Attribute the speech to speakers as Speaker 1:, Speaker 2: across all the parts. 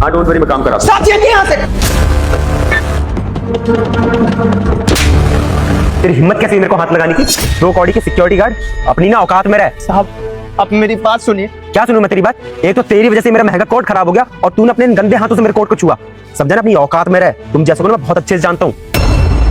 Speaker 1: हाँ don't worry, मैं काम करा।
Speaker 2: साहब जी यहाँ से।
Speaker 1: तेरी हिम्मत कैसे मेरे को हाथ लगाने की? 2 कौड़ी के सिक्योरिटी गार्ड अपनी ना औकात में रह।
Speaker 2: साहब आप मेरी बात सुनिए।
Speaker 1: क्या सुनूं मैं तेरी बात? एक तो तेरी वजह से मेरा महंगा कोट खराब हो गया और तूने अपने इन गंदे हाथों से मेरे कोट को छुआ। समझा ना, अपनी औकात में रह। तुम जैसे को ना मैं बहुत अच्छे से जानता हूँ।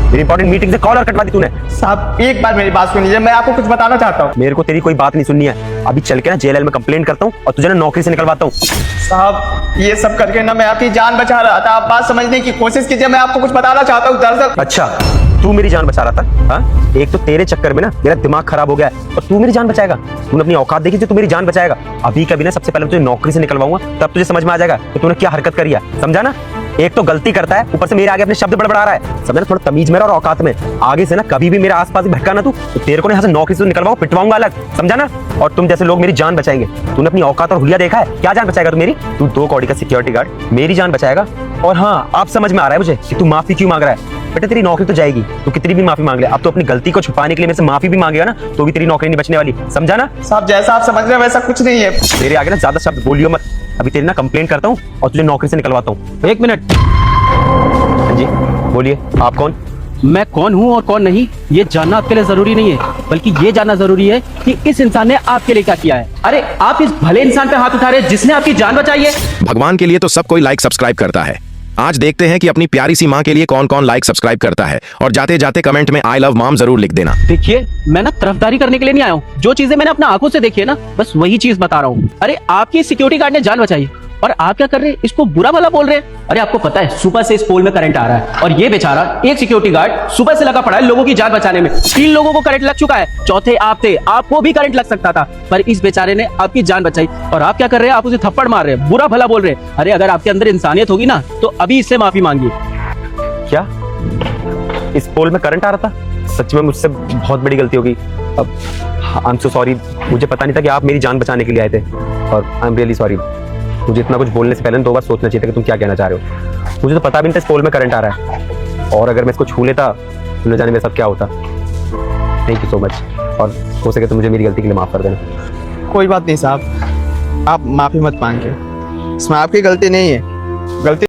Speaker 1: मेरी इंपॉर्टेंट मीटिंग से कॉल और कटवा दी तूने।
Speaker 2: साहब एक बार मेरी बात सुनिए, मैं आपको कुछ बताना चाहता हूँ।
Speaker 1: मेरे को तेरी कोई बात नहीं सुननी है। अभी चल के ना जेएलएल में कंप्लेंट करता हूँ और तुझे ना नौकरी से निकलवाता हूँ।
Speaker 2: साहब ये सब करके ना मैं आपकी जान बचा रहा था, आप बात समझने की कोशिश कीजिए। मैं आपको कुछ बताना चाहता हूँ। दरअसल
Speaker 1: अच्छा, तू मेरी जान बचा रहा था? हाँ, एक तो तेरे चक्कर में ना मेरा दिमाग खराब हो गया है और तू मेरी जान बचाएगा। तूने अपनी औकात देखी जो तू मेरी जान बचाएगा। अभी कभी ना सबसे पहले तुझे नौकरी से निकलवाऊंगा, तब तुझे समझ में आ जाएगा कि तूने क्या हरकत करी है। समझा ना? एक तो गलती करता है, ऊपर से मेरे आगे अपने शब्द बड़बड़ा रहा है। समझा ना? थोड़ा तमीज में और औकात में। आगे से ना कभी भी मेरे आसपास भटका ना तू, तो तेरे को यहाँ से नौकरी से निकलवाऊं, पिटवाऊंगा अलग। समझा ना? और तुम जैसे लोग मेरी जान बचाएंगे। तूने अपनी औकात और हुलिया देखा है? क्या जान बचाएगा तू मेरी? तू 2 कौड़ी का सिक्योरिटी गार्ड मेरी जान बचाएगा? और हाँ, अब समझ में आ रहा है मुझे कि तू माफी क्यों मांग रहा है। बेटा तेरी नौकरी तो जाएगी, तू कितनी भी माफी मांग ले। अब तो अपनी गलती को छुपाने के लिए मेरे से माफी भी मांगेगा ना, तो भी तेरी नौकरी नहीं बचने वाली। समझा ना?
Speaker 2: साहब जैसा आप समझ रहे हैं वैसा कुछ नहीं है।
Speaker 1: मेरे आगे ना ज्यादा शब्द बोलियो मत। अभी तेरी ना कंप्लेंट करता हूँ और तुझे नौकरी से निकलवाता हूँ।
Speaker 3: 1 मिनट।
Speaker 1: हाँ जी बोलिए, आप कौन?
Speaker 3: मैं कौन हूँ और कौन नहीं ये जानना आपके लिए जरूरी नहीं है, बल्कि ये जानना जरूरी है कि इस इंसान ने आपके लिए क्या किया है। अरे आप इस भले इंसान पे हाथ उठा रहे हैं जिसने आपकी जान बचाई है।
Speaker 4: भगवान के लिए तो सब कोई लाइक सब्सक्राइब करता है। आज देखते हैं कि अपनी प्यारी सी माँ के लिए कौन कौन लाइक सब्सक्राइब करता है, और जाते जाते कमेंट में आई लव मॉम जरूर लिख देना।
Speaker 3: देखिए मैं ना तरफदारी करने के लिए नहीं आया हूँ, जो चीजें मैंने अपने आंखों से देखी है ना, बस वही चीज बता रहा हूँ। अरे आपकी सिक्योरिटी गार्ड ने जान बचाई और आप क्या कर रहे हैं? इसको बुरा भला बोल रहे हैं। अरे आपको पता है सुबह से इस पोल में करंट आ रहा है और ये बेचारा एक सिक्योरिटी गार्ड सुबह से लगा पड़ा है लोगों की जान बचाने में। 3 लोगों को करंट लग चुका है, चौथे आप थे, आपको भी करंट लग सकता था, पर इस बेचारे ने आपकी जान बचाई। और आप क्या कर रहे हैं? आप उसे थप्पड़ मार रहे हैं, बुरा भला बोल रहे हैं। अरे अगर आपके अंदर इंसानियत होगी ना तो अभी इससे माफी मांगिए।
Speaker 1: क्या इस पोल में करंट आ रहा था? सच में मुझसे बहुत बड़ी गलती होगी। अब आई एम सो सॉरी। मुझे पता नहीं था कि आप मेरी जान बचाने के लिए आए थे, और आई एम रियली सॉरी। मुझे इतना कुछ बोलने से पहले 2 बार सोचना चाहिए था कि तुम क्या कहना चाह रहे हो। मुझे तो पता भी नहीं था इस पोल में करंट आ रहा है, और अगर मैं इसको छू लेता तो न जाने मेरे साथ क्या होता। थैंक यू सो मच, और हो सके तो मुझे मेरी गलती के लिए माफ कर देना।
Speaker 2: कोई बात नहीं साहब, आप माफी मत मांगिए, इसमें आपकी गलती नहीं है। गलती